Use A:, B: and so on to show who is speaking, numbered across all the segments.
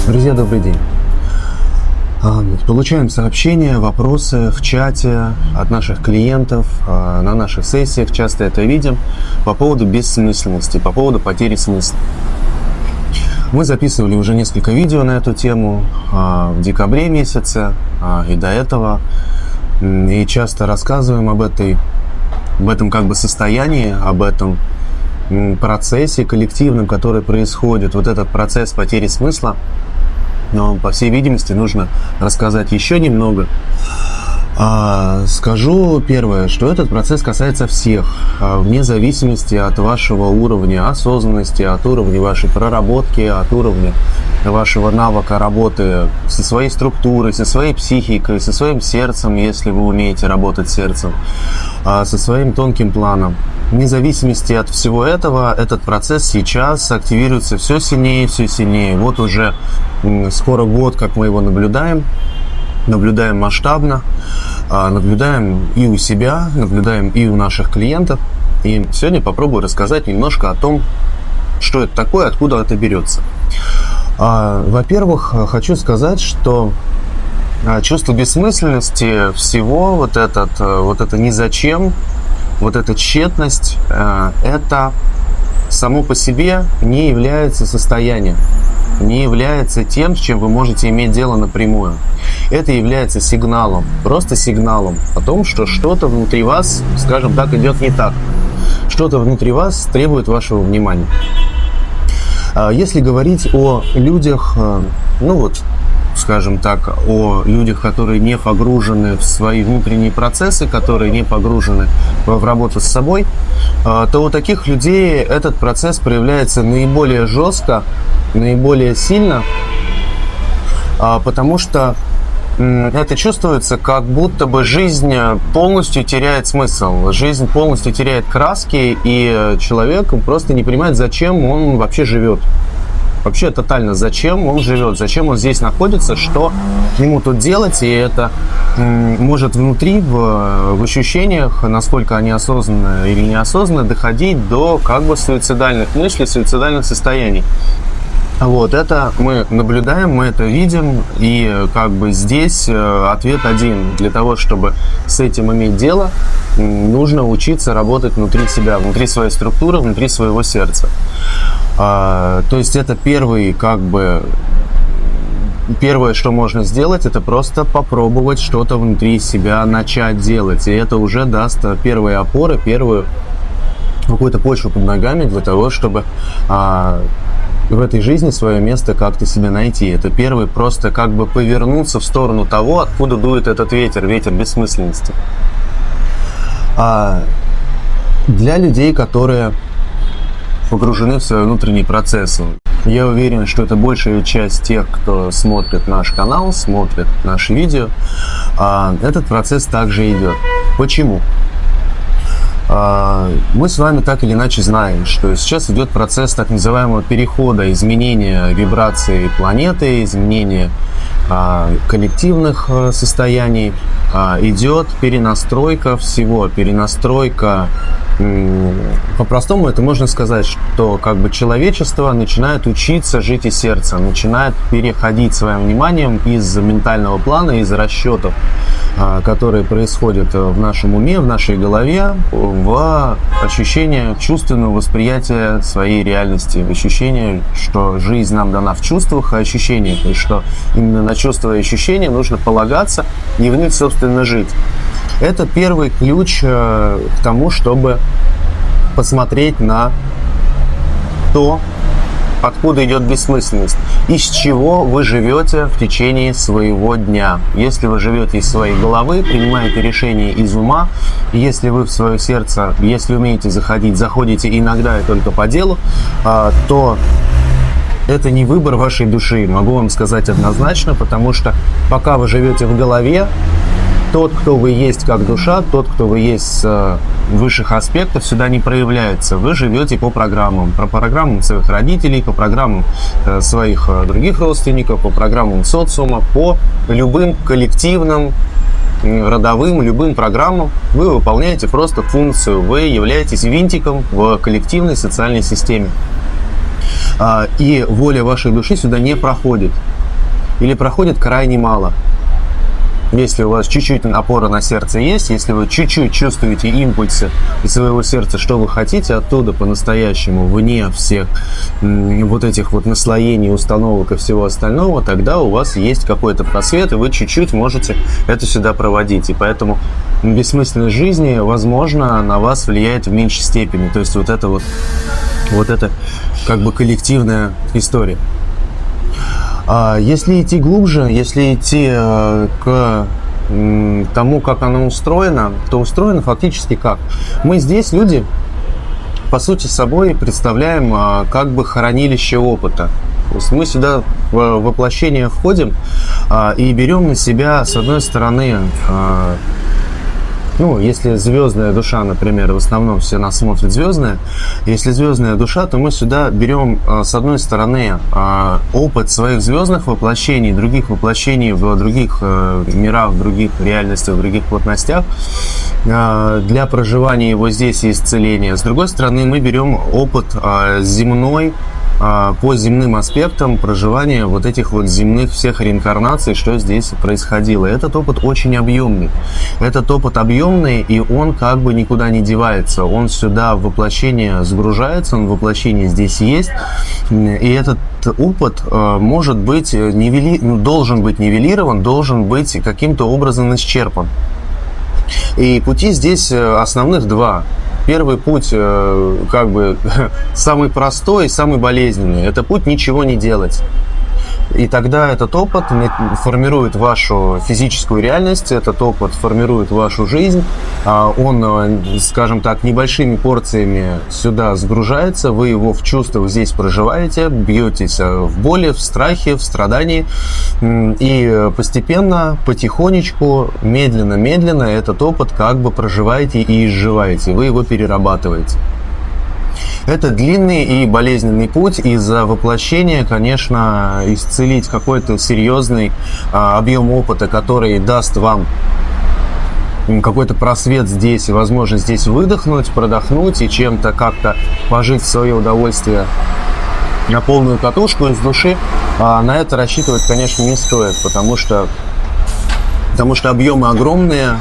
A: Друзья, добрый день. Получаем сообщения, вопросы в чате от наших клиентов, на наших сессиях, часто это видим, по поводу бессмысленности, по поводу потери смысла. Мы записывали уже несколько видео на эту тему в декабре месяце и до этого, и часто рассказываем об этом как бы состоянии, об этом процессе коллективном, который происходит, вот этот процесс потери смысла. Но, по всей видимости, нужно рассказать еще немного. Скажу первое, что этот процесс касается всех, вне зависимости от вашего уровня осознанности, от уровня вашей проработки, от уровня вашего навыка работы со своей структурой, со своей психикой, со своим сердцем, если вы умеете работать сердцем, со своим тонким планом. Вне зависимости от всего этого, этот процесс сейчас активируется все сильнее и все сильнее. Вот уже скоро год, как мы его наблюдаем масштабно, наблюдаем и у себя, наблюдаем и у наших клиентов. И сегодня попробую рассказать немножко о том, что это такое, откуда это берется. Во-первых, хочу сказать, что чувство бессмысленности всего, вот это ни зачем, вот эта тщетность, это само по себе не является состоянием, не является тем, с чем вы можете иметь дело напрямую. Это является сигналом, просто сигналом о том, что что-то внутри вас, скажем так, идет не так. Что-то внутри вас требует вашего внимания. Если говорить о людях, скажем так, о людях, которые не погружены в свои внутренние процессы, которые не погружены в работу с собой, то у таких людей этот процесс проявляется наиболее жестко, наиболее сильно, потому что это чувствуется, как будто бы жизнь полностью теряет смысл, жизнь полностью теряет краски, и человек просто не понимает, зачем он вообще живет. Вообще тотально, зачем он живет, зачем он здесь находится, что ему тут делать, и это может внутри, в ощущениях, насколько они осознанно или неосознанно, доходить до как бы суицидальных мыслей, суицидальных состояний. Вот, это мы наблюдаем, мы это видим, и как бы здесь ответ один. Для того, чтобы с этим иметь дело, нужно учиться работать внутри себя, внутри своей структуры, внутри своего сердца. То есть это первое, что можно сделать, это просто попробовать что-то внутри себя начать делать. И это уже даст первые опоры, первую какую-то почву под ногами для того, чтобы в этой жизни свое место как-то себе найти. Это первый, просто как бы повернуться в сторону того, откуда дует этот ветер бессмысленности. Для людей, которые погружены в свои внутренние процессы, я уверен, что это большая часть тех, кто смотрит наш канал, смотрит наши видео, этот процесс также идет. Почему? Мы с вами так или иначе знаем, что сейчас идет процесс так называемого перехода, изменения вибраций планеты, изменения коллективных состояний, идет перенастройка всего, перенастройка. По-простому это можно сказать, что как бы человечество начинает учиться жить из сердца, начинает переходить своим вниманием из ментального плана, из расчетов, которые происходят в нашем уме, в нашей голове, в ощущение чувственного восприятия своей реальности, в ощущение, что жизнь нам дана в чувствах и ощущениях, и что именно на чувства и ощущения нужно полагаться и в них, собственно, жить. Это первый ключ к тому, чтобы посмотреть на то, откуда идет бессмысленность, из чего вы живете в течение своего дня. Если вы живете из своей головы, принимаете решения из ума, если вы в свое сердце, если умеете заходите иногда и только по делу, то это не выбор вашей души, могу вам сказать однозначно, потому что пока вы живете в голове, тот, кто вы есть как душа, тот, кто вы есть с высших аспектов, сюда не проявляется. Вы живете по программам своих родителей, по программам своих других родственников, по программам социума, по любым коллективным, родовым, любым программам. Вы выполняете просто функцию, вы являетесь винтиком в коллективной социальной системе. И воля вашей души сюда не проходит. или проходит крайне мало. Если у вас чуть-чуть опора на сердце есть, если вы чуть-чуть чувствуете импульсы из своего сердца, что вы хотите оттуда по-настоящему, вне всех вот этих вот наслоений, установок и всего остального, тогда у вас есть какой-то просвет, и вы чуть-чуть можете это сюда проводить. И поэтому бессмысленность жизни, возможно, на вас влияет в меньшей степени. То есть вот это как бы коллективная история. Если идти глубже, если идти к тому, как оно устроено, то устроено фактически как? Мы здесь, люди, по сути, собой представляем как бы хранилище опыта. То есть мы сюда в воплощение входим и берем на себя, с одной стороны, если звездная душа, например, в основном все нас смотрят звездная, если звездная душа, то мы сюда берем, с одной стороны, опыт своих звездных воплощений, других воплощений в других мирах, в других реальностях, в других плотностях, для проживания его здесь и исцеления. С другой стороны, мы берем опыт земной, по земным аспектам проживания вот этих вот земных всех реинкарнаций, что здесь происходило. Этот опыт очень объемный. Этот опыт объемный, и он как бы никуда не девается. Он сюда в воплощение сгружается, он в воплощении здесь есть. И этот опыт может быть должен быть нивелирован, должен быть каким-то образом исчерпан. И пути здесь основных два. Первый путь, как бы, самый простой и самый болезненный. Это путь ничего не делать. И тогда этот опыт формирует вашу физическую реальность, этот опыт формирует вашу жизнь. Он, скажем так, небольшими порциями сюда сгружается, вы его в чувствах здесь проживаете, бьетесь в боли, в страхе, в страдании. И постепенно, потихонечку, медленно этот опыт как бы проживаете и изживаете, вы его перерабатываете. Это длинный и болезненный путь, и за воплощение, конечно, исцелить какой-то серьезный объем опыта, который даст вам какой-то просвет здесь, и возможность здесь выдохнуть, продохнуть и чем-то как-то пожить в свое удовольствие на полную катушку из души, на это рассчитывать, конечно, не стоит, потому что объемы огромные,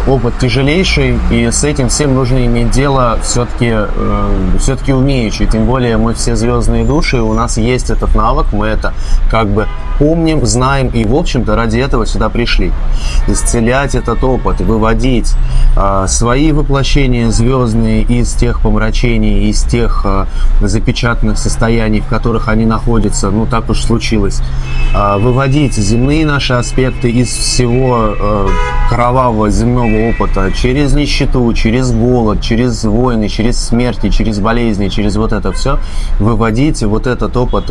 A: опыт тяжелейший, и с этим всем нужно иметь дело все-таки умеючи. Тем более мы все звездные души, у нас есть этот навык, мы это как бы помним, знаем, и, в общем-то, ради этого сюда пришли. Исцелять этот опыт, выводить свои воплощения звездные из тех помрачений, из тех запечатанных состояний, в которых они находятся, так уж случилось. Выводить земные наши аспекты из всего кровавого земного опыта через нищету, через голод, через войны, через смерти, через болезни, через вот это все, выводить вот этот опыт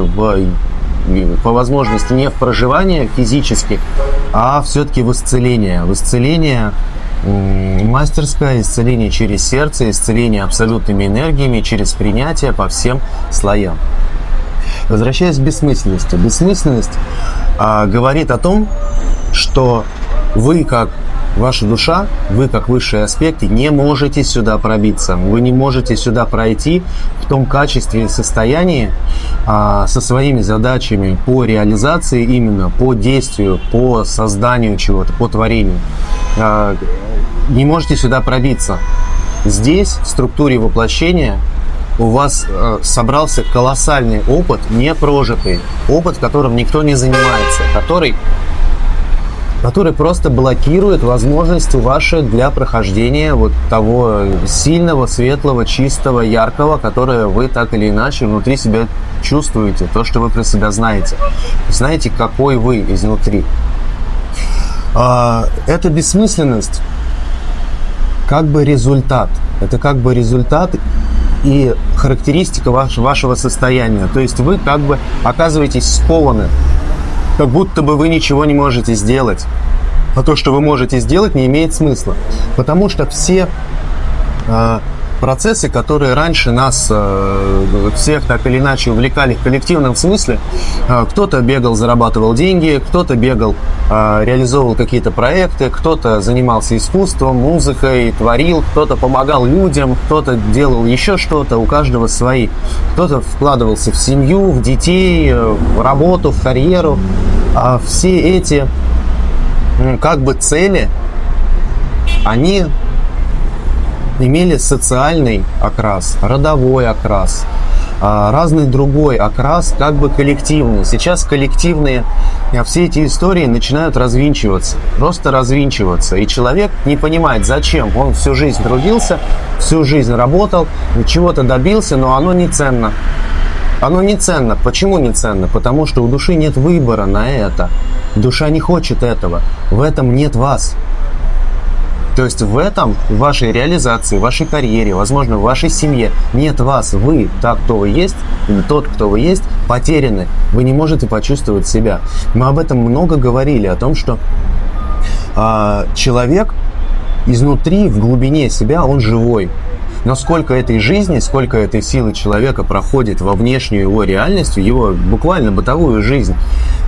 A: по возможности не в проживание физически, а все-таки в исцеление. В исцеление мастерское, исцеление через сердце, исцеление абсолютными энергиями, через принятие по всем слоям. Возвращаясь к бессмысленности. Бессмысленность говорит о том, что вы, как ваша душа, вы, как высшие аспекты, не можете сюда пробиться. Вы не можете сюда пройти в том качестве и состоянии со своими задачами по реализации, именно по действию, по созданию чего-то, по творению. Не можете сюда пробиться. Здесь, в структуре воплощения, у вас собрался колоссальный опыт, непрожитый, опыт, которым никто не занимается, который просто блокирует возможности ваши для прохождения вот того сильного, светлого, чистого, яркого, которое вы так или иначе внутри себя чувствуете, то, что вы про себя знаете. Знаете, какой вы изнутри. Эта бессмысленность как бы результат. Это как бы результат и характеристика вашего состояния. То есть вы как бы оказываетесь скованы, как будто бы вы ничего не можете сделать. А то, что вы можете сделать, не имеет смысла. Потому что все процессы, которые раньше нас всех так или иначе увлекали в коллективном смысле, кто-то бегал, зарабатывал деньги, кто-то бегал, реализовывал какие-то проекты, кто-то занимался искусством, музыкой, творил, кто-то помогал людям, кто-то делал еще что-то, у каждого свои. Кто-то вкладывался в семью, в детей, в работу, в карьеру. А все эти как бы цели, они имели социальный окрас, родовой окрас, разный другой окрас, как бы коллективный. Сейчас коллективные все эти истории начинают развинчиваться, просто развинчиваться. И человек не понимает, зачем. Он всю жизнь трудился, всю жизнь работал, чего-то добился, но оно не ценно. Оно не ценно. Почему не ценно? Потому что у души нет выбора на это. Душа не хочет этого. В этом нет вас. То есть в этом, в вашей реализации, в вашей карьере, возможно, в вашей семье нет вас. Вы, кто вы есть, или тот, кто вы есть, потеряны. Вы не можете почувствовать себя. Мы об этом много говорили, о том, что человек изнутри, в глубине себя, он живой. Но сколько этой жизни, сколько этой силы человека проходит во внешнюю его реальность, в его буквально бытовую жизнь,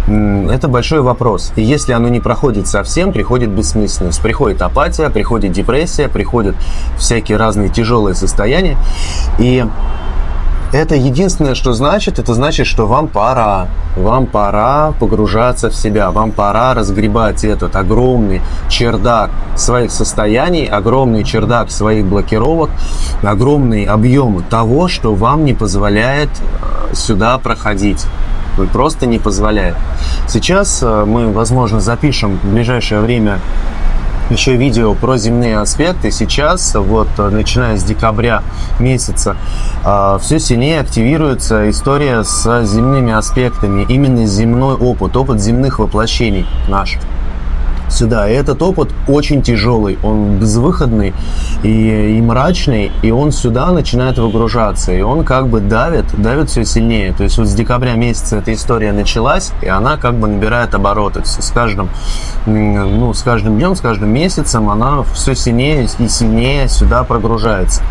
A: это большой вопрос. И если оно не проходит совсем, приходит бессмысленность. Приходит апатия, приходит депрессия, приходят всякие разные тяжелые состояния. И это единственное, что значит, это значит, что вам пора погружаться в себя, вам пора разгребать этот огромный чердак своих состояний, огромный чердак своих блокировок, огромный объем того, что вам не позволяет сюда проходить. Просто не позволяет. Сейчас мы, возможно, запишем в ближайшее время еще видео про земные аспекты. Сейчас, вот начиная с декабря месяца, все сильнее активируется история с земными аспектами. Именно земной опыт земных воплощений наш сюда. И этот опыт очень тяжелый, он безвыходный и мрачный, и он сюда начинает выгружаться, и он как бы давит все сильнее. То есть вот с декабря месяца эта история началась, и она как бы набирает обороты. С каждым днем, с каждым месяцем она все сильнее и сильнее сюда прогружается.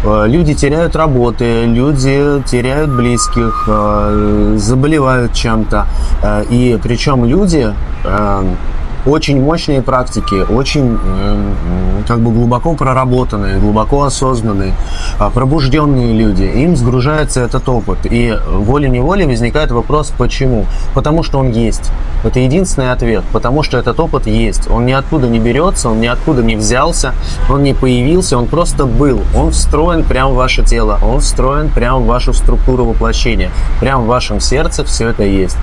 A: Люди теряют работы, люди теряют близких, заболевают чем-то, и причем люди очень мощные практики, очень как бы глубоко проработанные, глубоко осознанные, пробужденные люди. Им сгружается этот опыт. И волей-неволей возникает вопрос, почему? Потому что он есть. Это единственный ответ. Потому что этот опыт есть. Он ниоткуда не берется, он ниоткуда не взялся, он не появился, он просто был. Он встроен прямо в ваше тело, он встроен прямо в вашу структуру воплощения. Прямо в вашем сердце все это есть.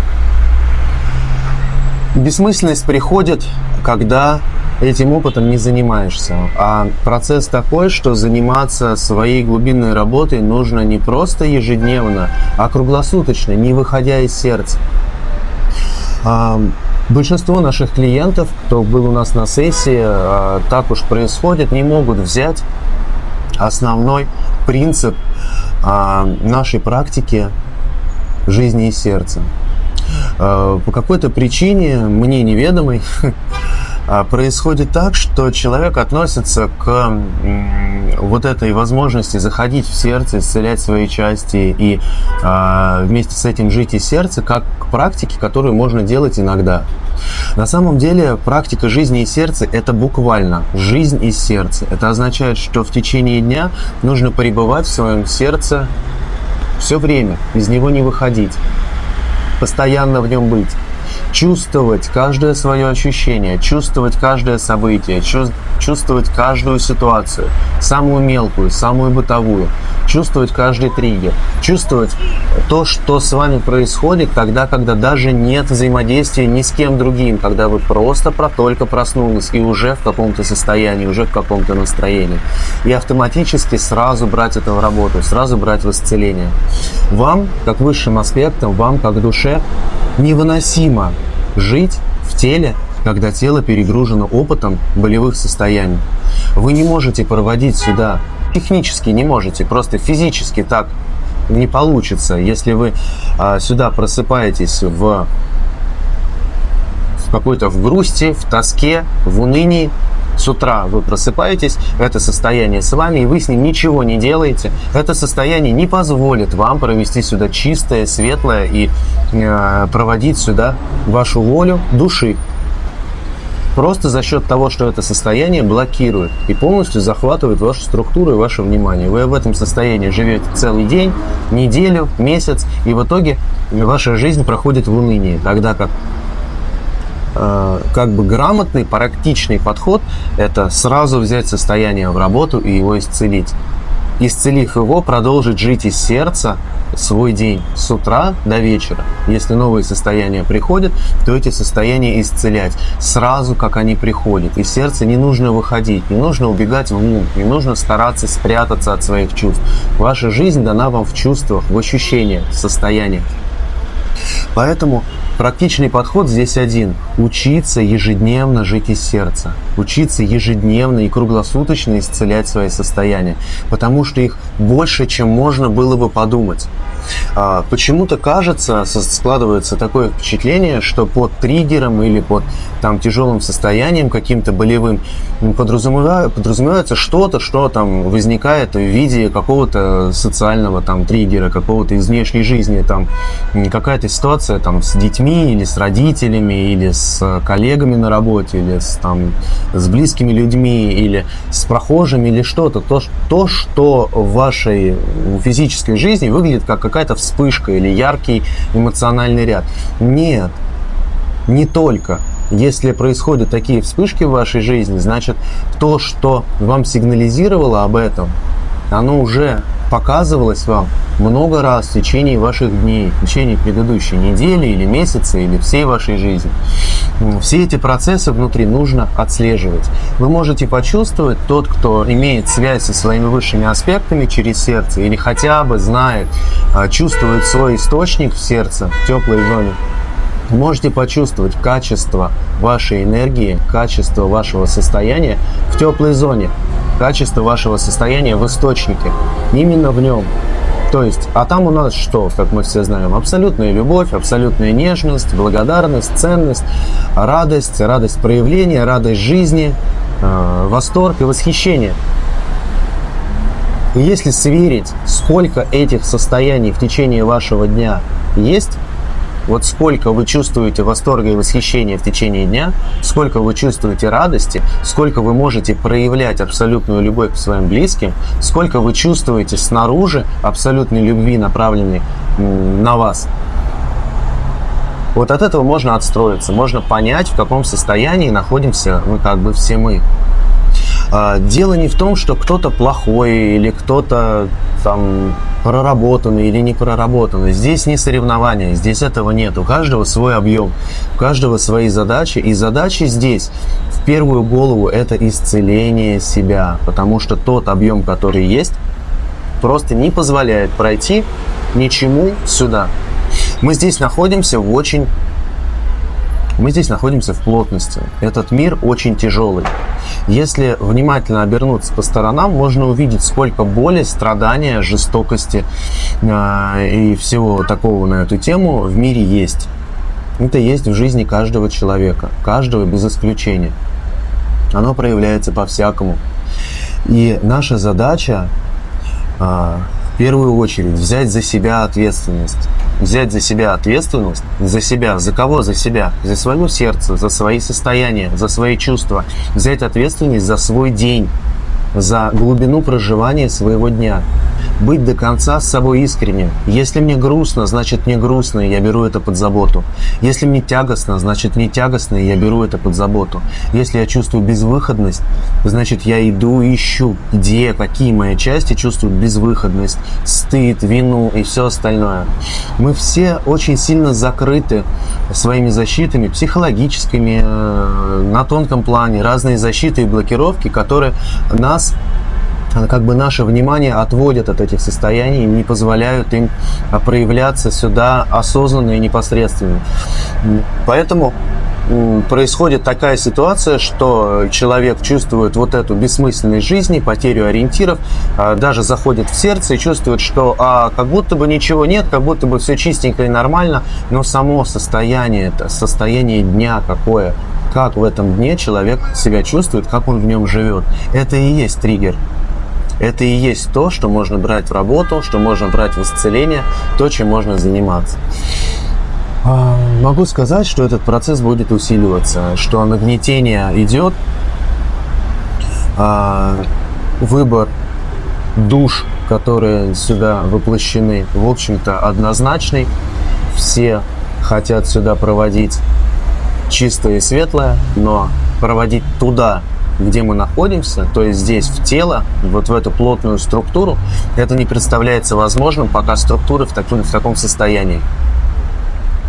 A: Бессмысленность приходит, когда этим опытом не занимаешься. А процесс такой, что заниматься своей глубинной работой нужно не просто ежедневно, а круглосуточно, не выходя из сердца. Большинство наших клиентов, кто был у нас на сессии, так уж происходит, не могут взять основной принцип нашей практики жизни и сердца. По какой-то причине, мне неведомой, происходит так, что человек относится к вот этой возможности заходить в сердце, исцелять свои части и вместе с этим жить из сердца, как к практике, которую можно делать иногда. На самом деле практика жизни из сердца – это буквально жизнь из сердца. Это означает, что в течение дня нужно пребывать в своем сердце все время, из него не выходить. Постоянно в нем быть, чувствовать каждое свое ощущение, чувствовать каждое событие, чувствовать каждую ситуацию, самую мелкую, самую бытовую, чувствовать каждый триггер, чувствовать то, что с вами происходит тогда, когда даже нет взаимодействия ни с кем другим, когда вы просто только проснулись и уже в каком-то состоянии, уже в каком-то настроении. И автоматически сразу брать это в работу, сразу брать в исцеление. Вам, как высшим аспектам, вам, как душе, невыносимо жить в теле, когда тело перегружено опытом болевых состояний. Вы не можете проводить сюда, технически не можете, просто физически так не получится. Если вы сюда просыпаетесь в грусти, в тоске, в унынии, с утра вы просыпаетесь, это состояние с вами, и вы с ним ничего не делаете. Это состояние не позволит вам провести сюда чистое, светлое и проводить сюда вашу волю души. Просто за счет того, что это состояние блокирует и полностью захватывает вашу структуру и ваше внимание. Вы в этом состоянии живете целый день, неделю, месяц, и в итоге ваша жизнь проходит в унынии, тогда как как бы грамотный, практичный подход – это сразу взять состояние в работу и его исцелить. Исцелив его, продолжить жить из сердца свой день с утра до вечера. Если новые состояния приходят, то эти состояния исцелять сразу, как они приходят. Из сердца не нужно выходить, не нужно убегать вглубь, не нужно стараться спрятаться от своих чувств. Ваша жизнь дана вам в чувствах, в ощущениях, в состояниях. Поэтому практичный подход здесь один. Учиться ежедневно жить из сердца. Учиться ежедневно и круглосуточно исцелять свои состояния. Потому что их больше, чем можно было бы подумать. Почему-то кажется, складывается такое впечатление, что под триггером или под тяжелым состоянием каким-то болевым подразумевается что-то, что возникает в виде какого-то социального триггера, какого-то из внешней жизни, какая-то ситуация с детьми или с родителями, или с коллегами на работе, или с близкими людьми, или с прохожими, или что-то. То, что в вашей физической жизни выглядит как какая-то вспышка или яркий эмоциональный ряд. Нет, не только. Если происходят такие вспышки в вашей жизни, значит, то, что вам сигнализировало об этом, оно уже показывалось вам много раз в течение ваших дней, в течение предыдущей недели или месяца, или всей вашей жизни. Все эти процессы внутри нужно отслеживать. Вы можете почувствовать, тот, кто имеет связь со своими высшими аспектами через сердце, или хотя бы знает, чувствует свой источник в сердце, в теплой зоне, можете почувствовать качество вашей энергии, качество вашего состояния в теплой зоне, качество вашего состояния в источнике, именно в нем. То есть, а там у нас что, как мы все знаем, абсолютная любовь, абсолютная нежность, благодарность, ценность, радость проявления, радость жизни, восторг и восхищение. И если сверить, сколько этих состояний в течение вашего дня есть, вот сколько вы чувствуете восторга и восхищения в течение дня, сколько вы чувствуете радости, сколько вы можете проявлять абсолютную любовь к своим близким, сколько вы чувствуете снаружи абсолютной любви, направленной на вас. Вот от этого можно отстроиться, можно понять, в каком состоянии находимся все мы. Дело не в том, что кто-то плохой или кто-то проработанный или не проработанный. Здесь не соревнования, здесь этого нет. У каждого свой объем, у каждого свои задачи. И задачи здесь в первую голову это исцеление себя. Потому что тот объем, который есть, просто не позволяет пройти ничему сюда. Мы здесь находимся в плотности. Этот мир очень тяжелый. Если внимательно обернуться по сторонам, можно увидеть, сколько боли, страдания, жестокости и всего такого на эту тему в мире есть. Это есть в жизни каждого человека, каждого без исключения. Оно проявляется по-всякому. И наша задача в первую очередь взять за себя ответственность. Взять за себя ответственность, за себя, за кого за себя? За свое сердце, за свои состояния, за свои чувства. Взять ответственность за свой день, за глубину проживания своего дня. Быть до конца с собой искренним. Если мне грустно, значит мне грустно, и я беру это под заботу. Если мне тягостно, значит мне тягостно, и я беру это под заботу. Если я чувствую безвыходность, значит я иду и ищу, где, какие мои части чувствуют безвыходность, стыд, вину и все остальное. Мы все очень сильно закрыты своими защитами, психологическими, на тонком плане, разные защиты и блокировки, которые наше внимание отводят от этих состояний и не позволяют им проявляться сюда осознанно и непосредственно. Поэтому происходит такая ситуация, что человек чувствует вот эту бессмысленность жизни, потерю ориентиров, даже заходит в сердце и чувствует, что как будто бы ничего нет, как будто бы все чистенько и нормально, но само состояние дня какое, как в этом дне человек себя чувствует, как он в нем живет, это и есть триггер. Это и есть то, что можно брать в работу, что можно брать в исцеление, то, чем можно заниматься. Могу сказать, что этот процесс будет усиливаться, что нагнетение идет, выбор душ, которые сюда воплощены, в общем-то, однозначный. Все хотят сюда проводить чистое и светлое, но проводить туда, где мы находимся, то есть здесь, в тело, вот в эту плотную структуру, это не представляется возможным, пока структура в таком состоянии.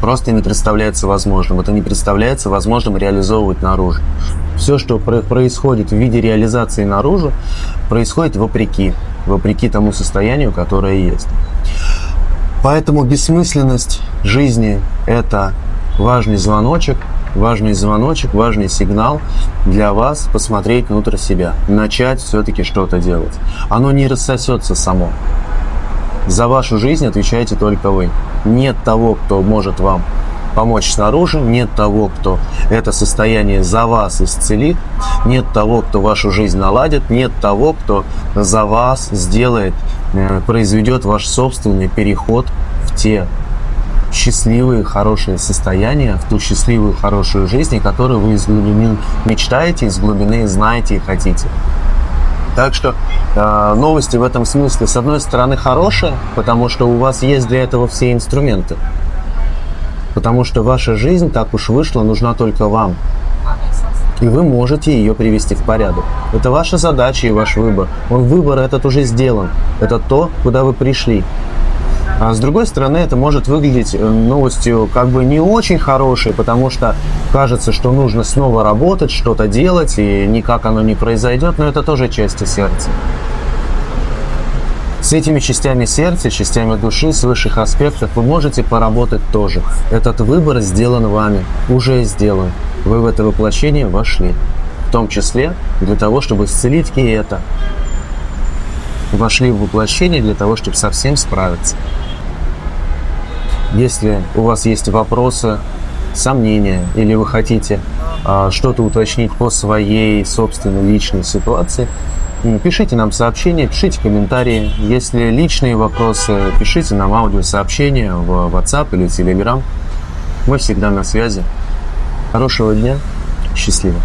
A: Просто не представляется возможным. Это не представляется возможным реализовывать наружу. Все, что происходит в виде реализации наружу, происходит вопреки тому состоянию, которое есть. Поэтому бессмысленность жизни – это важный звоночек, важный сигнал для вас посмотреть внутрь себя, начать все-таки что-то делать. Оно не рассосется само. За вашу жизнь отвечаете только вы. Нет того, кто может вам помочь снаружи, нет того, кто это состояние за вас исцелит, нет того, кто вашу жизнь наладит, нет того, кто за вас сделает, произведет ваш собственный переход в те счастливые, хорошие состояния, в ту счастливую, хорошую жизнь, которую вы из глубины мечтаете, из глубины знаете и хотите. Так что новости в этом смысле, с одной стороны, хорошие, потому что у вас есть для этого все инструменты. Потому что ваша жизнь, так уж вышла, нужна только вам. И вы можете ее привести в порядок. Это ваша задача и ваш выбор. Выбор этот уже сделан. Это то, куда вы пришли. А с другой стороны, это может выглядеть новостью как бы не очень хорошей, потому что кажется, что нужно снова работать, что-то делать, и никак оно не произойдет, но это тоже части сердца. С этими частями сердца, частями души, с высших аспектов вы можете поработать тоже. Этот выбор сделан вами, уже сделан. Вы в это воплощение вошли. В том числе для того, чтобы исцелить и это. Вошли в воплощение для того, чтобы со всем справиться. Если у вас есть вопросы, сомнения, или вы хотите что-то уточнить по своей собственной личной ситуации, пишите нам сообщения, пишите комментарии. Если личные вопросы, пишите нам аудиосообщения в WhatsApp или Telegram. Мы всегда на связи. Хорошего дня. Счастливо.